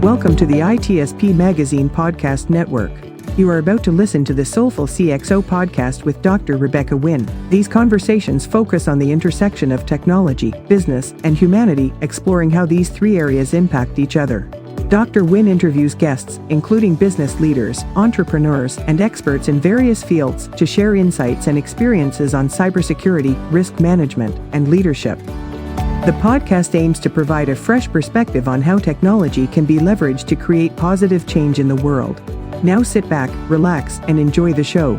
Welcome to the ITSP Magazine Podcast Network. You are about to listen to the Soulful CXO podcast with Dr. Rebecca Wynn. These conversations focus on the intersection of technology, business, and humanity, exploring how these three areas impact each other. Dr. Wynn interviews guests, including business leaders, entrepreneurs, and experts in various fields, to share insights and experiences on cybersecurity, risk management, and leadership. The podcast aims to provide a fresh perspective on how technology can be leveraged to create positive change in the world. Now sit back, relax, and enjoy the show.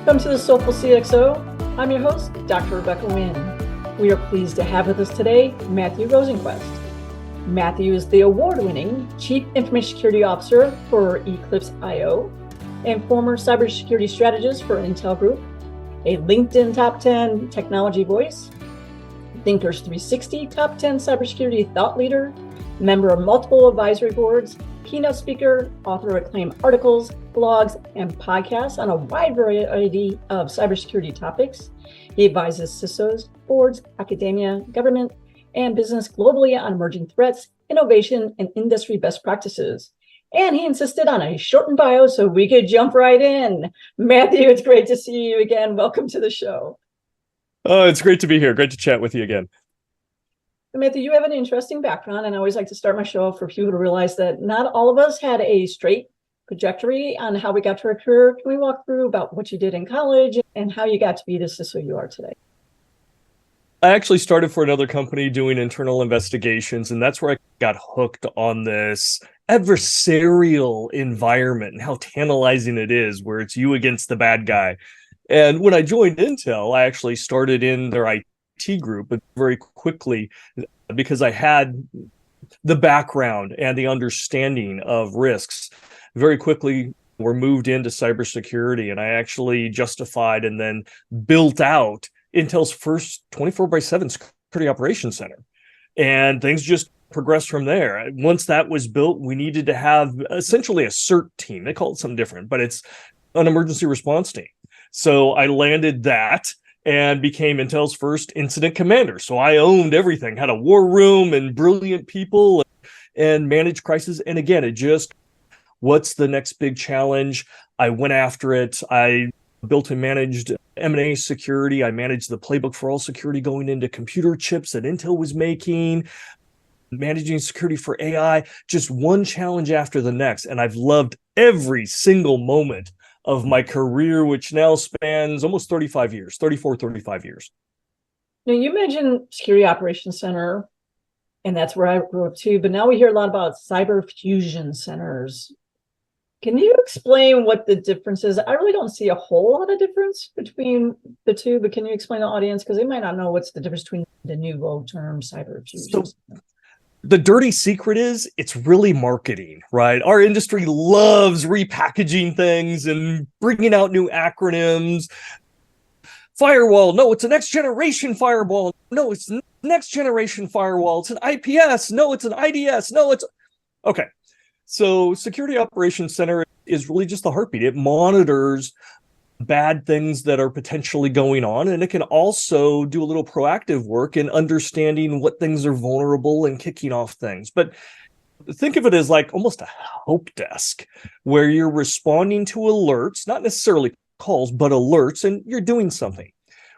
Welcome to the Soulful CXO. I'm your host, Dr. Rebecca Wynn. We are pleased to have with us today Matthew Rosenquist. Matthew is the award-winning Chief Information Security Officer for Eclipse.io and former cybersecurity strategist for Intel Group, a LinkedIn Top 10 technology voice, Thinkers 360 Top 10 cybersecurity thought leader, member of multiple advisory boards, keynote speaker, author of acclaimed articles, blogs, and podcasts on a wide variety of cybersecurity topics. He advises CISOs, boards, academia, government, and business globally on emerging threats, innovation, and industry best practices. And he insisted on a shortened bio so we could jump right in. Matthew, it's great to see you again. Welcome to the show. Oh, it's great to be here. Great to chat with you again. Matthew, you have an interesting background, and I always like to start my show for people to realize that not all of us had a straight trajectory on how we got to our career. Can we walk through about what you did in college and how you got to be the CISO you are today? I actually started for another company doing internal investigations, and that's where I got hooked on this adversarial environment and how tantalizing it is, where it's you against the bad guy. And when I joined Intel, I actually started in their IT group, but very quickly, because I had the background and the understanding of risks, very quickly were moved into cybersecurity, and I actually justified and then built out Intel's first 24/7 security operations center. And things just progressed from there. Once that was built, we needed to have essentially a CERT team. They call it something different, but it's an emergency response team. So I landed that and became Intel's first incident commander. So I owned everything, had a war room and brilliant people and managed crisis. And again, it just, what's the next big challenge? I went after it. I built and managed M&A security. I managed the playbook for all security going into computer chips that Intel was making, managing security for AI, just one challenge after the next. And I've loved every single moment of my career, which now spans almost 35 years. Now, you mentioned Security Operations Center, and that's where I grew up too, but now we hear a lot about cyber fusion centers. Can you explain what the difference is? I really don't see a whole lot of difference between the two, but can you explain to the audience? Because they might not know what's the difference between the new vogue term cyber fusion. So the dirty secret is it's really marketing, right? Our industry loves repackaging things and bringing out new acronyms. Firewall, no, it's a next generation firewall. No, it's next generation firewall. It's an IPS. No, it's an IDS. No, it's okay. So Security Operations Center is really just the heartbeat. It monitors bad things that are potentially going on, and it can also do a little proactive work in understanding what things are vulnerable and kicking off things. But think of it as like almost a help desk where you're responding to alerts, not necessarily calls, but alerts, and you're doing something.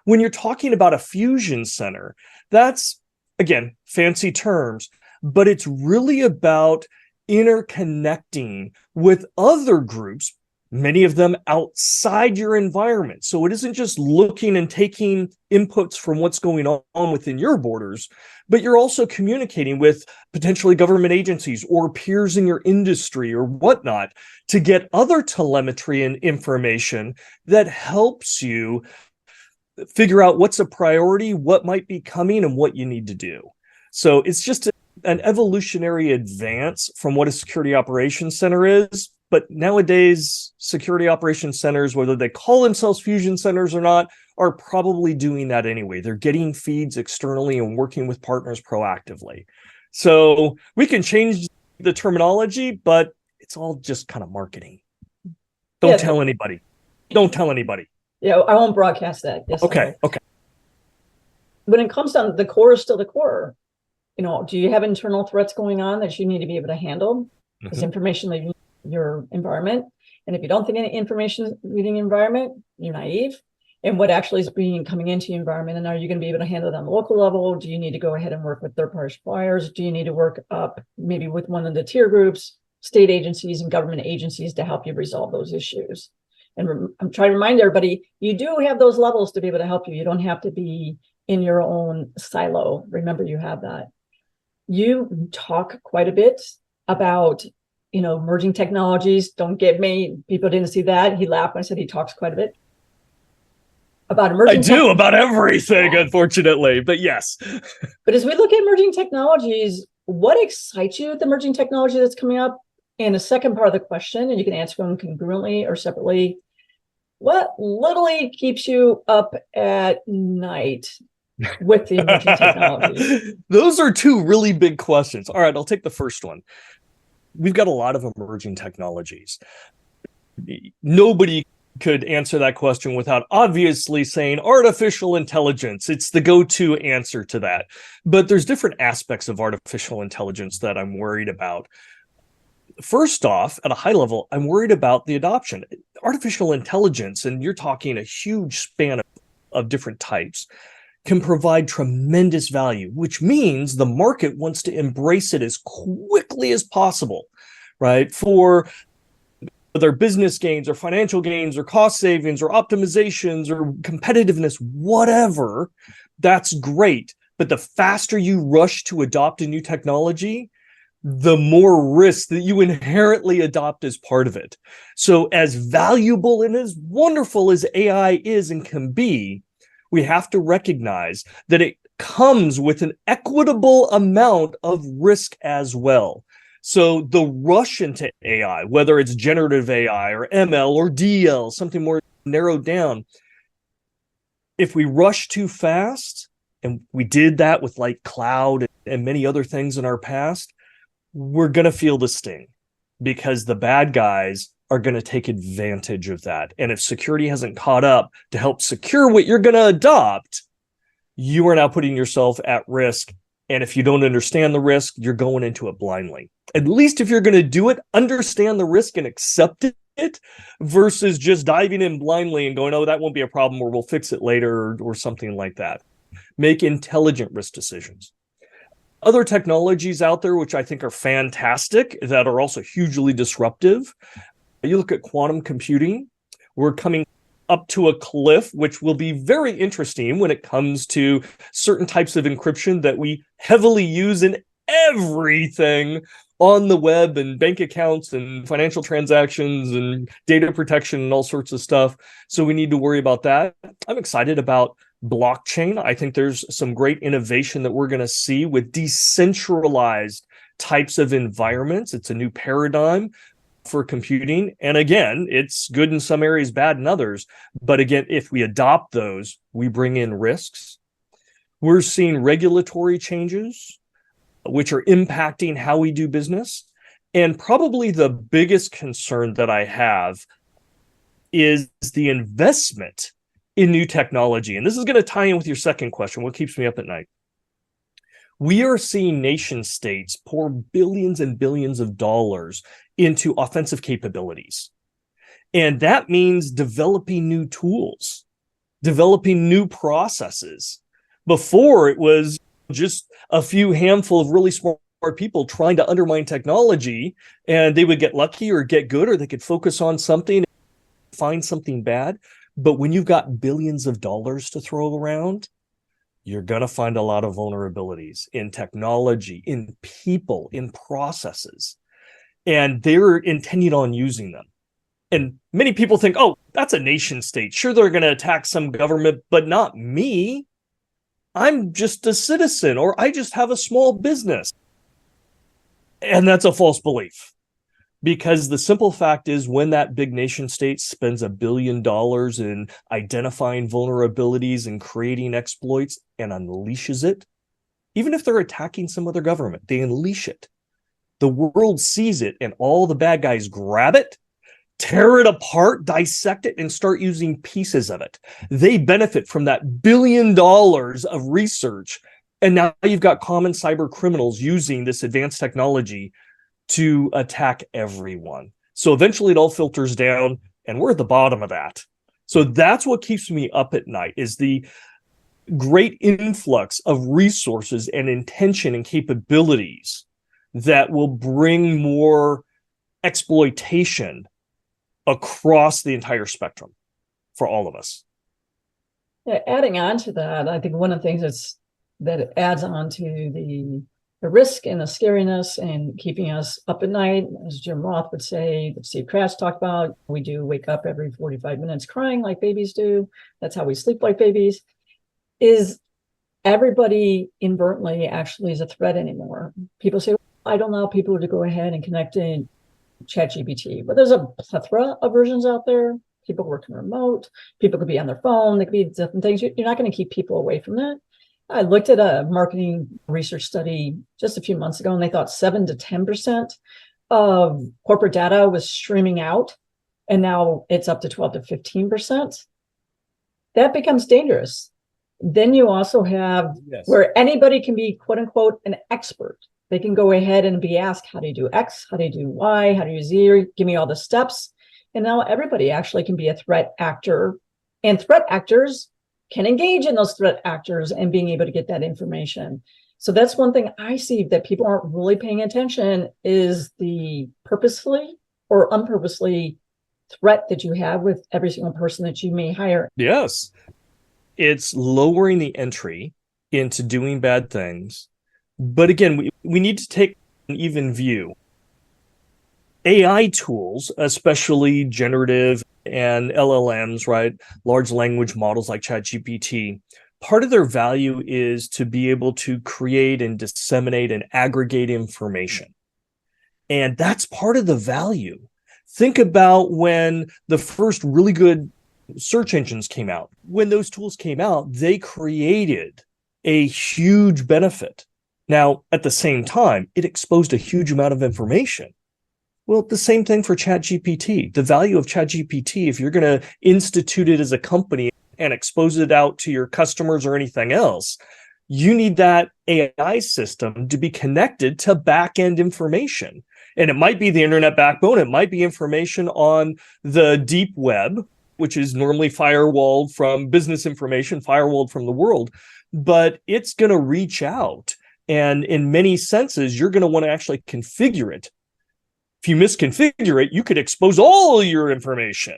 When you're talking about a fusion center, that's, again, fancy terms, but it's really about interconnecting with other groups, many of them outside your environment. So it isn't just looking and taking inputs from what's going on within your borders, but you're also communicating with potentially government agencies or peers in your industry or whatnot to get other telemetry and information that helps you figure out what's a priority, what might be coming, and what you need to do. So it's just an evolutionary advance from what a security operations center is. But nowadays, security operations centers, whether they call themselves fusion centers or not, are probably doing that anyway. They're getting feeds externally and working with partners proactively. So we can change the terminology, but it's all just kind of marketing. Don't tell anybody. Don't tell anybody. Yeah, I won't broadcast that. Yes, Okay. when it comes down, the core is still the core. Do you have internal threats going on that you need to be able to handle? Because information leaving your environment. And if you don't think any information is leaving your environment, you're naive. And what actually is coming into your environment, and are you going to be able to handle it on the local level? Do you need to go ahead and work with third-party suppliers? Do you need to work up maybe with one of the tier groups, state agencies and government agencies to help you resolve those issues? And I'm trying to remind everybody, you do have those levels to be able to help you. You don't have to be in your own silo. Remember, you have that. You talk quite a bit about, emerging technologies. Don't get me. People didn't see that. He laughed when I said he talks quite a bit about emerging. I do about everything, unfortunately, but yes. But as we look at emerging technologies, what excites you with the emerging technology that's coming up? And the second part of the question, and you can answer them congruently or separately, what literally keeps you up at night with the emerging technologies? Those are two really big questions. All right, I'll take the first one. We've got a lot of emerging technologies. Nobody could answer that question without obviously saying artificial intelligence. It's the go-to answer to that. But there's different aspects of artificial intelligence that I'm worried about. First off, at a high level, I'm worried about the adoption. Artificial intelligence, and you're talking a huge span of different types, can provide tremendous value, which means the market wants to embrace it as quickly as possible, right? For their business gains or financial gains or cost savings or optimizations or competitiveness, whatever, that's great. But the faster you rush to adopt a new technology, the more risk that you inherently adopt as part of it. So as valuable and as wonderful as AI is and can be, we have to recognize that it comes with an equitable amount of risk as well. So the rush into AI, whether it's generative AI or ML or DL, something more narrowed down, if we rush too fast, and we did that with like cloud and many other things in our past, we're going to feel the sting because the bad guys are going to take advantage of that. And if security hasn't caught up to help secure what you're going to adopt, you are now putting yourself at risk. And if you don't understand the risk, you're going into it blindly. At least if you're going to do it, understand the risk and accept it versus just diving in blindly and going, oh, that won't be a problem or we'll fix it later or something like that. Make intelligent risk decisions. Other technologies out there, which I think are fantastic, that are also hugely disruptive. You look at quantum computing, we're coming up to a cliff, which will be very interesting when it comes to certain types of encryption that we heavily use in everything on the web and bank accounts and financial transactions and data protection and all sorts of stuff. So we need to worry about that. I'm excited about blockchain. I think there's some great innovation that we're going to see with decentralized types of environments. It's a new paradigm for computing. And again, it's good in some areas, bad in others. But again, if we adopt those, we bring in risks. We're seeing regulatory changes, which are impacting how we do business. And probably the biggest concern that I have is the investment in new technology. And this is going to tie in with your second question, what keeps me up at night? We are seeing nation states pour billions and billions of dollars into offensive capabilities. And that means developing new tools, developing new processes. Before, it was just a few handful of really smart people trying to undermine technology, and they would get lucky or get good, or they could focus on something, find something bad. But when you've got billions of dollars to throw around, you're going to find a lot of vulnerabilities in technology, in people, in processes. And they're intending on using them. And many people think, oh, that's a nation state. Sure, they're going to attack some government, but not me. I'm just a citizen, or I just have a small business. And that's a false belief. Because the simple fact is, when that big nation state spends $1 billion in identifying vulnerabilities and creating exploits and unleashes it, even if they're attacking some other government, they unleash it. The world sees it, and all the bad guys grab it, tear it apart, dissect it, and start using pieces of it. They benefit from that $1 billion of research. And now you've got common cyber criminals using this advanced technology to attack everyone. So eventually it all filters down, and we're at the bottom of that. So that's what keeps me up at night, is the great influx of resources and intention and capabilities that will bring more exploitation across the entire spectrum for all of us. Yeah, adding on to that, I think one of the things that adds on to the risk and the scariness and keeping us up at night, as Jim Roth would say, that Steve Crash talked about, we do wake up every 45 minutes crying like babies do. That's how we sleep like babies. Is everybody inadvertently actually is a threat anymore. People say, I don't allow people to go ahead and connect in ChatGPT, but there's a plethora of versions out there. People working remote, people could be on their phone, they could be different things. You're not going to keep people away from that. I looked at a marketing research study just a few months ago, and they thought 7 to 10% of corporate data was streaming out, and now it's up to 12 to 15%. That becomes dangerous. Then you also have where anybody can be, quote unquote, an expert. They can go ahead and be asked, how do you do X? How do you do Y? How do you Z? Give me all the steps. And now everybody actually can be a threat actor, and threat actors can engage in those threat actors and being able to get that information. So that's one thing I see that people aren't really paying attention, is the purposefully or unpurposely threat that you have with every single person that you may hire. Yes. It's lowering the entry into doing bad things. But again, we need to take an even view. AI tools, especially generative and LLMs, right? Large language models like ChatGPT, part of their value is to be able to create and disseminate and aggregate information. And that's part of the value. Think about when the first really good search engines came out. When those tools came out, they created a huge benefit. Now, at the same time, it exposed a huge amount of information. Well, the same thing for ChatGPT. The value of ChatGPT, if you're going to institute it as a company and expose it out to your customers or anything else, you need that AI system to be connected to back-end information. And it might be the internet backbone. It might be information on the deep web, which is normally firewalled from business information, firewalled from the world. But it's going to reach out. And in many senses, you're going to want to actually configure it. If you misconfigure it, you could expose all your information.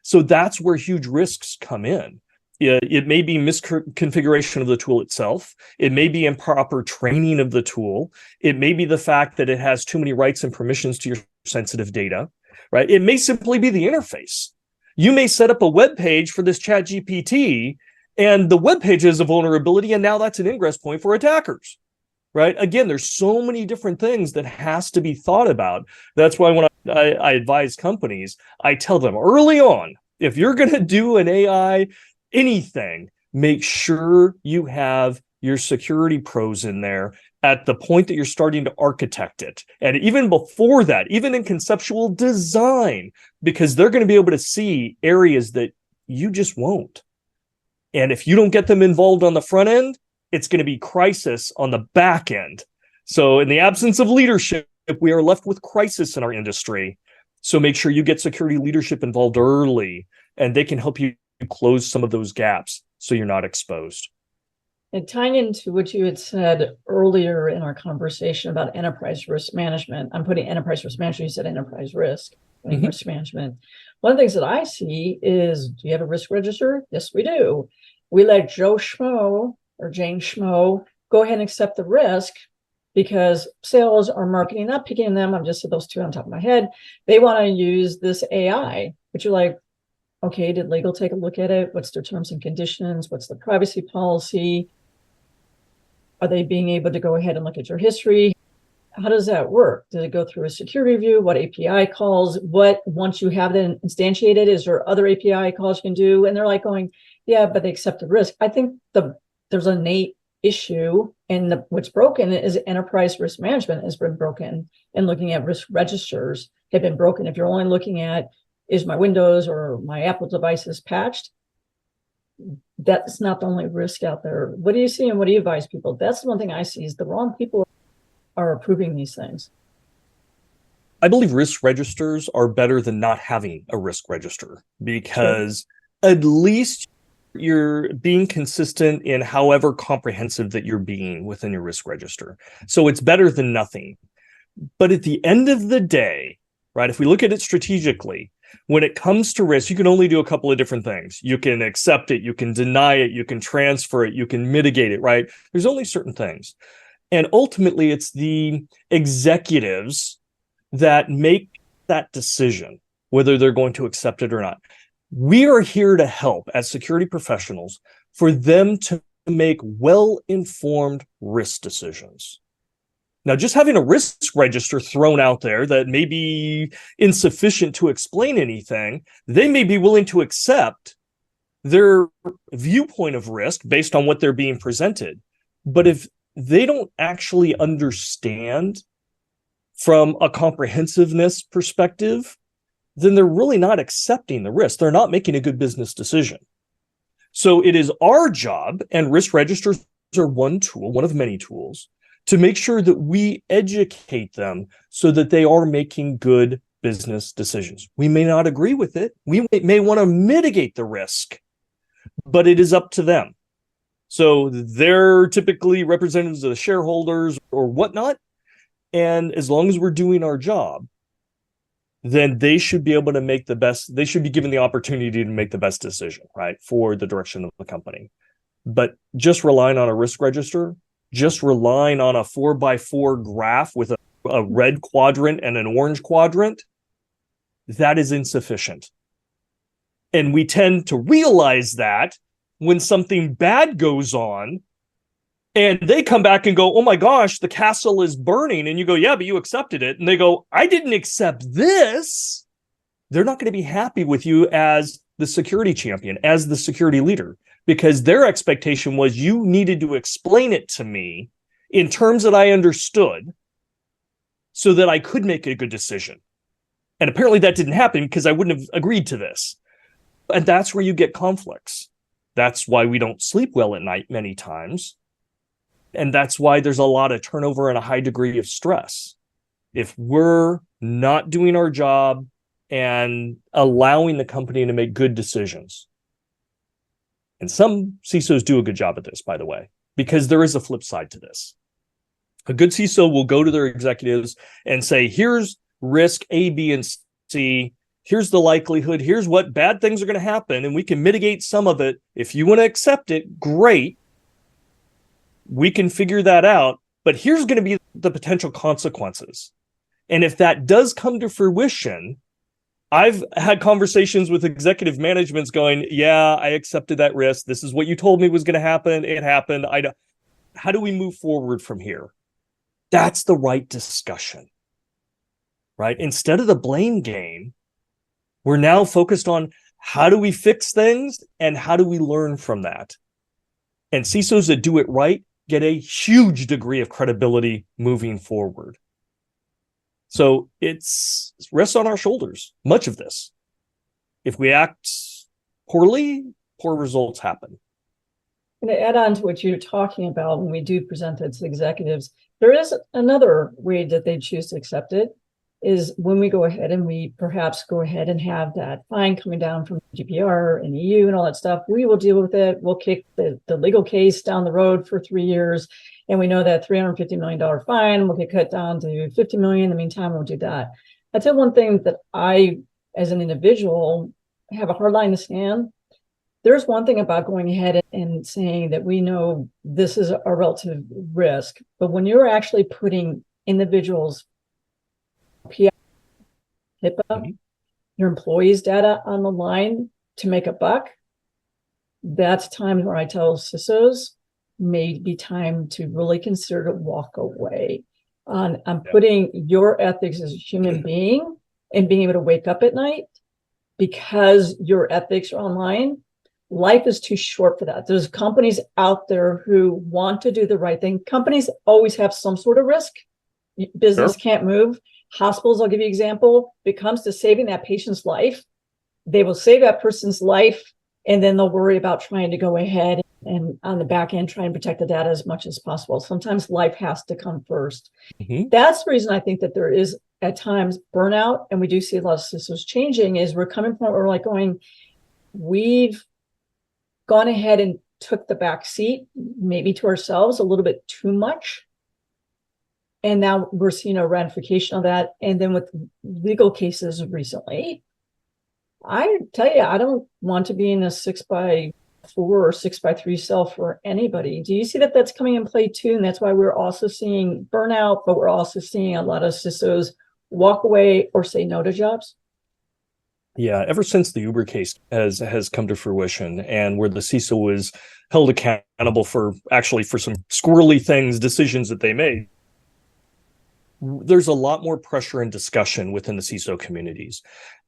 So that's where huge risks come in. It may be misconfiguration of the tool itself. It may be improper training of the tool. It may be the fact that it has too many rights and permissions to your sensitive data, right? It may simply be the interface. You may set up a web page for this ChatGPT, and the web page is a vulnerability, and now that's an ingress point for attackers. Right? Again, there's so many different things that has to be thought about. That's why when I advise companies, I tell them early on, if you're going to do an AI anything, make sure you have your security pros in there at the point that you're starting to architect it. And even before that, even in conceptual design, because they're going to be able to see areas that you just won't. And if you don't get them involved on the front end, it's going to be crisis on the back end. So in the absence of leadership, we are left with crisis in our industry. So make sure you get security leadership involved early, and they can help you close some of those gaps so you're not exposed. And tying into what you had said earlier in our conversation about enterprise risk management, I'm putting enterprise risk management, you said enterprise risk, risk management. One of the things that I see is, do you have a risk register? Yes, we do. We let Joe Schmo or Jane Schmo go ahead and accept the risk because sales or marketing, not picking them, I'm just those two on top of my head, they want to use this AI, but you're like, okay, did legal take a look at it? What's their terms and conditions? What's the privacy policy? Are they being able to go ahead and look at your history? How does that work? Does it go through a security review? What API calls? What, once you have it instantiated, is there other API calls you can do? And they're like going, yeah, but they accept the risk. I think there's an innate issue, and what's broken is enterprise risk management has been broken, and looking at risk registers have been broken. If you're only looking at is my Windows or my Apple devices patched? That's not the only risk out there. What do you see and what do you advise people? That's the one thing I see is the wrong people are approving these things. I believe risk registers are better than not having a risk register because at least you're being consistent in however comprehensive that you're being within your risk register. So it's better than nothing. But at the end of the day, right, if we look at it strategically, when it comes to risk, you can only do a couple of different things. You can accept it, you can deny it, you can transfer it, you can mitigate it, right? There's only certain things. And ultimately, it's the executives that make that decision, whether they're going to accept it or not. We are here to help as security professionals for them to make well-informed risk decisions. Now, just having a risk register thrown out there that may be insufficient to explain anything, they may be willing to accept their viewpoint of risk based on what they're being presented. But if they don't actually understand from a comprehensiveness perspective, then they're really not accepting the risk. They're not making a good business decision. So it is our job, and risk registers are one tool, one of many tools, to make sure that we educate them so that they are making good business decisions. We may not agree with it. We may want to mitigate the risk, but it is up to them. So they're typically representatives of the shareholders or whatnot. And as long as we're doing our job, then they should be able to make the best, they should be given the opportunity to make the best decision, right, for the direction of the company. But just relying on a risk register, just relying on a 4x4 graph with a red quadrant and an orange quadrant, that is insufficient. And we tend to realize that when something bad goes on and they come back and go, oh my gosh, the castle is burning. And you go, yeah, but you accepted it. And they go, I didn't accept this. They're not going to be happy with you as the security champion, as the security leader, because their expectation was you needed to explain it to me in terms that I understood so that I could make a good decision. And apparently that didn't happen because I wouldn't have agreed to this. And that's where you get conflicts. That's why we don't sleep well at night many times. And that's why there's a lot of turnover and a high degree of stress. If we're not doing our job and allowing the company to make good decisions. And some CISOs do a good job at this, by the way, because there is a flip side to this. A good CISO will go to their executives and say, here's risk A, B, and C. Here's the likelihood. Here's what bad things are going to happen. And we can mitigate some of it. If you want to accept it, great. We can figure that out. But here's going to be the potential consequences. And if that does come to fruition, I've had conversations with executive managements going, yeah, I accepted that risk. This is what you told me was going to happen. It happened. How do we move forward from here? That's the right discussion, right? Instead of the blame game, we're now focused on how do we fix things and how do we learn from that? And CISOs that do it right get a huge degree of credibility moving forward. So it rests on our shoulders, much of this. If we act poorly, poor results happen. And to add on to what you're talking about, when we do present it to executives, there is another way that they choose to accept it, is when we go ahead and we perhaps go ahead and have that fine coming down from GDPR and EU and all that stuff. We will deal with it. We'll kick the legal case down the road for 3 years. And we know that $350 million fine will get cut down to $50 million. In the meantime, we'll do that. That's the one thing that I, as an individual, have a hard line to stand. There's one thing about going ahead and saying that we know this is a relative risk, but when you're actually putting individuals' PI, HIPAA, your employees' data on the line to make a buck, that's time where I tell CISOs, may be time to really consider to walk away on putting your ethics as a human being and being able to wake up at night because your ethics are online. Life is too short for that. There's companies out there who want to do the right thing. Companies always have some sort of risk. Business can't move. Hospitals, I'll give you an example. If it comes to saving that patient's life, they will save that person's life, and then they'll worry about trying to go ahead and on the back end try and protect the data as much as possible. Sometimes life has to come first. That's the reason I think that there is at times burnout, and we do see a lot of systems changing, is we're coming from where we're like going, we've gone ahead and took the back seat, maybe to ourselves a little bit too much. And now we're seeing a ratification of that. And then with legal cases recently, I tell you, I don't want to be in a 6x4 or 6x3 cell for anybody. Do you see that that's coming in play too? And that's why we're also seeing burnout, but we're also seeing a lot of CISOs walk away or say no to jobs. Yeah, ever since the Uber case has come to fruition, and where the CISO was held accountable for some squirrely decisions that they made, there's a lot more pressure and discussion within the CISO communities.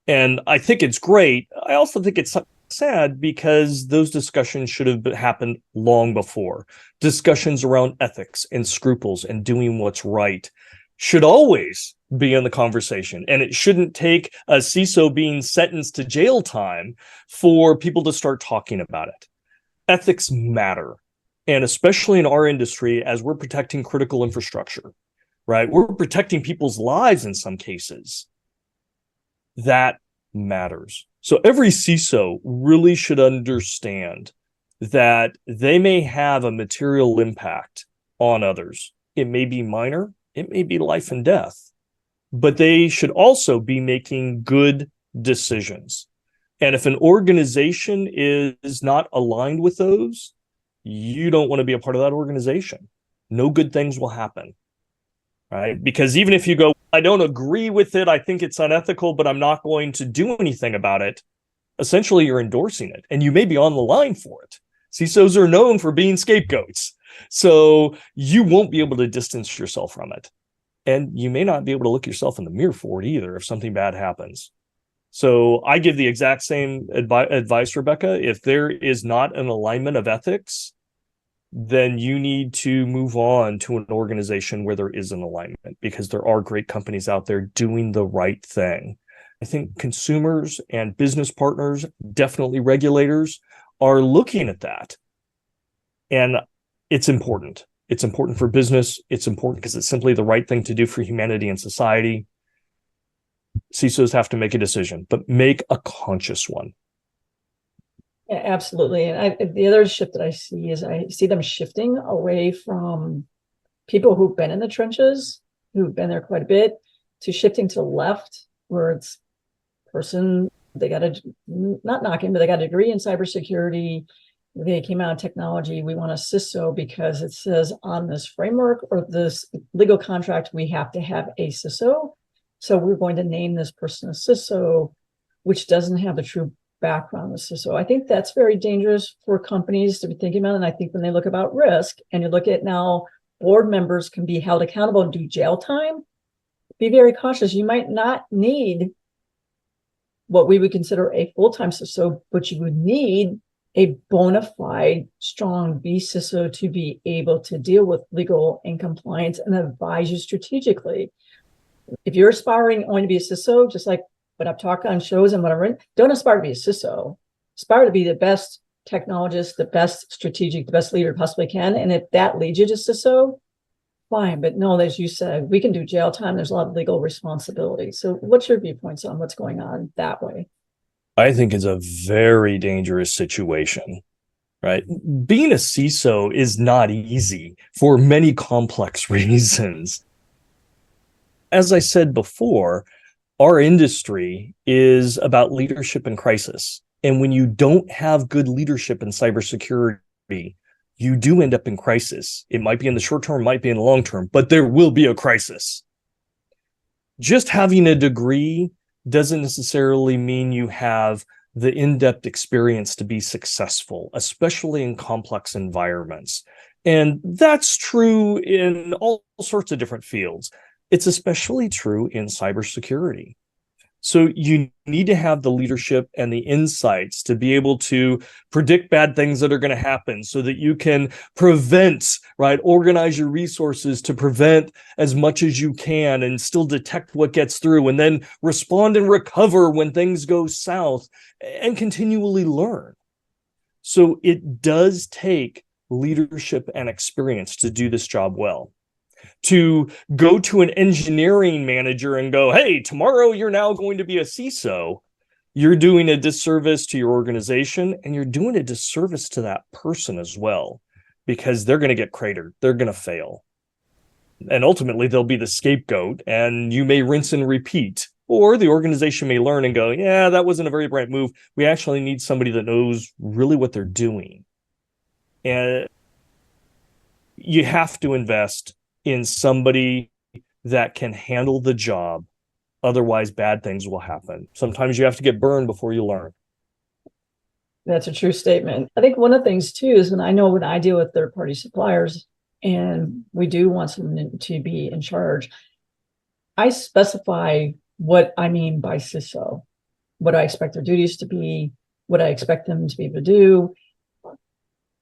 And I think it's great. I also think it's sad because those discussions should have happened long before. Discussions around ethics and scruples and doing what's right should always be in the conversation. And it shouldn't take a CISO being sentenced to jail time for people to start talking about it. Ethics matter. And especially in our industry, as we're protecting critical infrastructure, right? We're protecting people's lives in some cases. That matters. So every CISO really should understand that they may have a material impact on others. It may be minor, it may be life and death, but they should also be making good decisions. And if an organization is not aligned with those, you don't want to be a part of that organization. No good things will happen, right? Because even if you go, I don't agree with it, I think it's unethical, but I'm not going to do anything about it, essentially you're endorsing it, and you may be on the line for it. CISOs are known for being scapegoats, so you won't be able to distance yourself from it. And you may not be able to look yourself in the mirror for it either if something bad happens. So I give the exact same advice, Rebecca. If there is not an alignment of ethics, then you need to move on to an organization where there is an alignment, because there are great companies out there doing the right thing. I think consumers and business partners, definitely regulators, are looking at that. And it's important. It's important for business. It's important because it's simply the right thing to do for humanity and society. CISOs have to make a decision, but make a conscious one. Yeah, absolutely. And the other shift that I see is I see them shifting away from people who've been in the trenches, who've been there quite a bit, to shifting to the left, where it's person, they got not knocking, but they got a degree in cybersecurity. They came out of technology. We want a CISO because it says on this framework or this legal contract, we have to have a CISO. So we're going to name this person a CISO, which doesn't have the true background of CISO. I think that's very dangerous for companies to be thinking about. And I think when they look about risk, and you look at now board members can be held accountable and do jail time, be very cautious. You might not need what we would consider a full-time CISO, but you would need a bona fide, strong CISO to be able to deal with legal and compliance and advise you strategically. If you're aspiring only to be a CISO, just like what I've talked on shows and what I've written, don't aspire to be a CISO. Aspire to be the best technologist, the best strategic, the best leader possibly can. And if that leads you to CISO, fine. But no, as you said, we can do jail time. There's a lot of legal responsibility. So what's your viewpoints on what's going on that way? I think it's a very dangerous situation, right? Being a CISO is not easy for many complex reasons. As I said before, our industry is about leadership in crisis. And when you don't have good leadership in cybersecurity, you do end up in crisis. It might be in the short term, might be in the long term, but there will be a crisis. Just having a degree doesn't necessarily mean you have the in-depth experience to be successful, especially in complex environments. And that's true in all sorts of different fields. It's especially true in cybersecurity. So you need to have the leadership and the insights to be able to predict bad things that are going to happen so that you can prevent, right? Organize your resources to prevent as much as you can and still detect what gets through, and then respond and recover when things go south, and continually learn. So it does take leadership and experience to do this job well. To go to an engineering manager and go, hey, tomorrow you're now going to be a CISO, you're doing a disservice to your organization, and you're doing a disservice to that person as well, because they're going to get cratered. They're going to fail. And ultimately, they'll be the scapegoat, and you may rinse and repeat. Or the organization may learn and go, yeah, that wasn't a very bright move. We actually need somebody that knows really what they're doing. And you have to invest in somebody that can handle the job. Otherwise, bad things will happen. Sometimes you have to get burned before you learn. That's a true statement. I think one of the things too is, when I deal with third-party suppliers and we do want someone to be in charge, I specify what I mean by CISO, what I expect their duties to be, what I expect them to be able to do.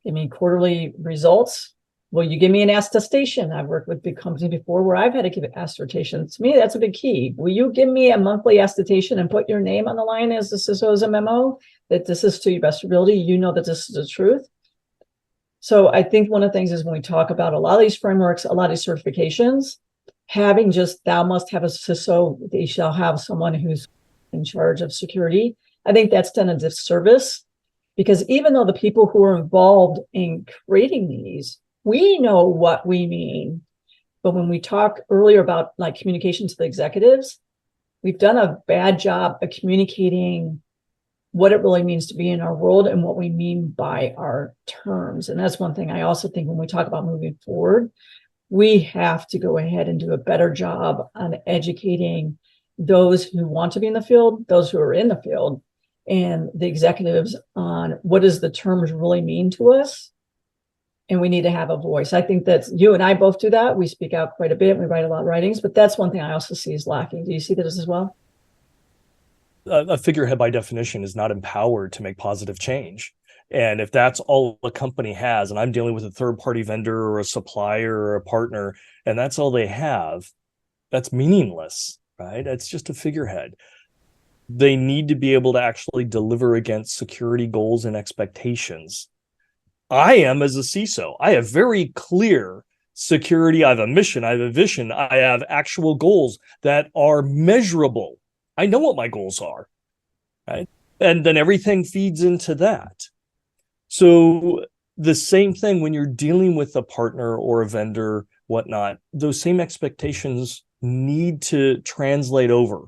Give me quarterly results. Will you give me an attestation? I've worked with big companies before where I've had to give attestation. To me, that's a big key. Will you give me a monthly attestation and put your name on the line as the CISO's memo, that this is to your best ability? You know that this is the truth. So I think one of the things is, when we talk about a lot of these frameworks, a lot of these certifications, having just, thou must have a CISO, they shall have someone who's in charge of security. I think that's done a disservice, because even though the people who are involved in creating these, we know what we mean. But when we talk earlier about like communication to the executives, we've done a bad job of communicating what it really means to be in our world and what we mean by our terms. And that's one thing I also think when we talk about moving forward, we have to go ahead and do a better job on educating those who want to be in the field, those who are in the field, and the executives on what does the terms really mean to us. And we need to have a voice. I think that you and I both do that. We speak out quite a bit. We write a lot of writings, but that's one thing I also see is lacking. Do you see that as well? A figurehead by definition is not empowered to make positive change. And if that's all a company has, and I'm dealing with a third-party vendor or a supplier or a partner, and that's all they have, that's meaningless, right? It's just a figurehead. They need to be able to actually deliver against security goals and expectations. I am, as a CISO, I have very clear security. I have a mission. I have a vision. I have actual goals that are measurable. I know what my goals are, right? And then everything feeds into that. So the same thing when you're dealing with a partner or a vendor, whatnot, those same expectations need to translate over,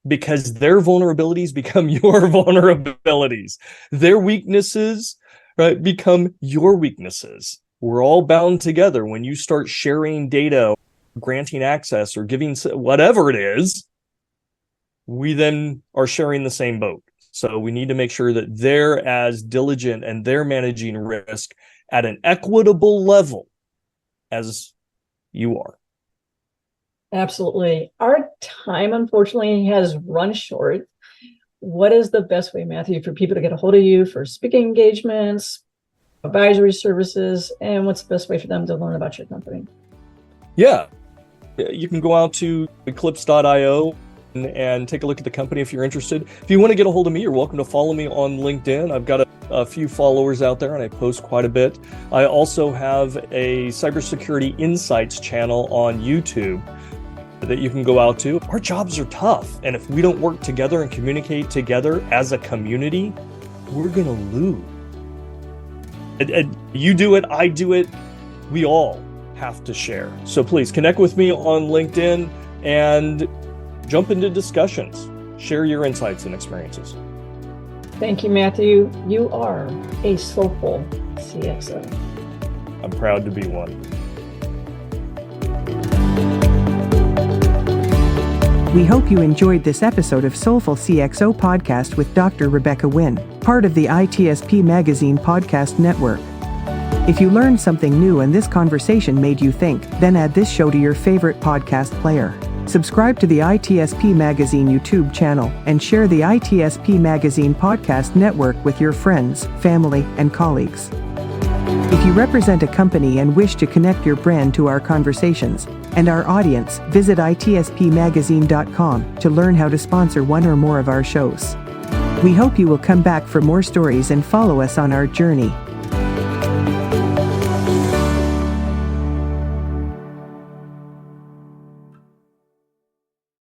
because their vulnerabilities become your vulnerabilities. Their weaknesses, right, become your weaknesses. We're all bound together. When you start sharing data, granting access, or giving whatever it is, we then are sharing the same boat. So we need to make sure that they're as diligent and they're managing risk at an equitable level as you are. Absolutely. Our time, unfortunately, has run short. What is the best way, Matthew, for people to get a hold of you for speaking engagements, advisory services, and what's the best way for them to learn about your company? Yeah, you can go out to eclipse.io and take a look at the company if you're interested. If you want to get a hold of me, you're welcome to follow me on LinkedIn. I've got a few followers out there and I post quite a bit. I also have a cybersecurity insights channel on YouTube that you can go out to. Our jobs are tough, and if we don't work together and communicate together as a community, we're going to lose. And you do it, I do it, we all have to share. So please connect with me on LinkedIn and jump into discussions. Share your insights and experiences. Thank you, Matthew. You are a soulful CXO. I'm proud to be one. We hope you enjoyed this episode of Soulful CXO Podcast with Dr. Rebecca Wynn, part of the ITSP Magazine Podcast Network. If you learned something new and this conversation made you think, then add this show to your favorite podcast player. Subscribe to the ITSP Magazine YouTube channel and share the ITSP Magazine podcast network with your friends, family, and colleagues. If you represent a company and wish to connect your brand to our conversations and our audience, visit itspmagazine.com to learn how to sponsor one or more of our shows. We hope you will come back for more stories and follow us on our journey.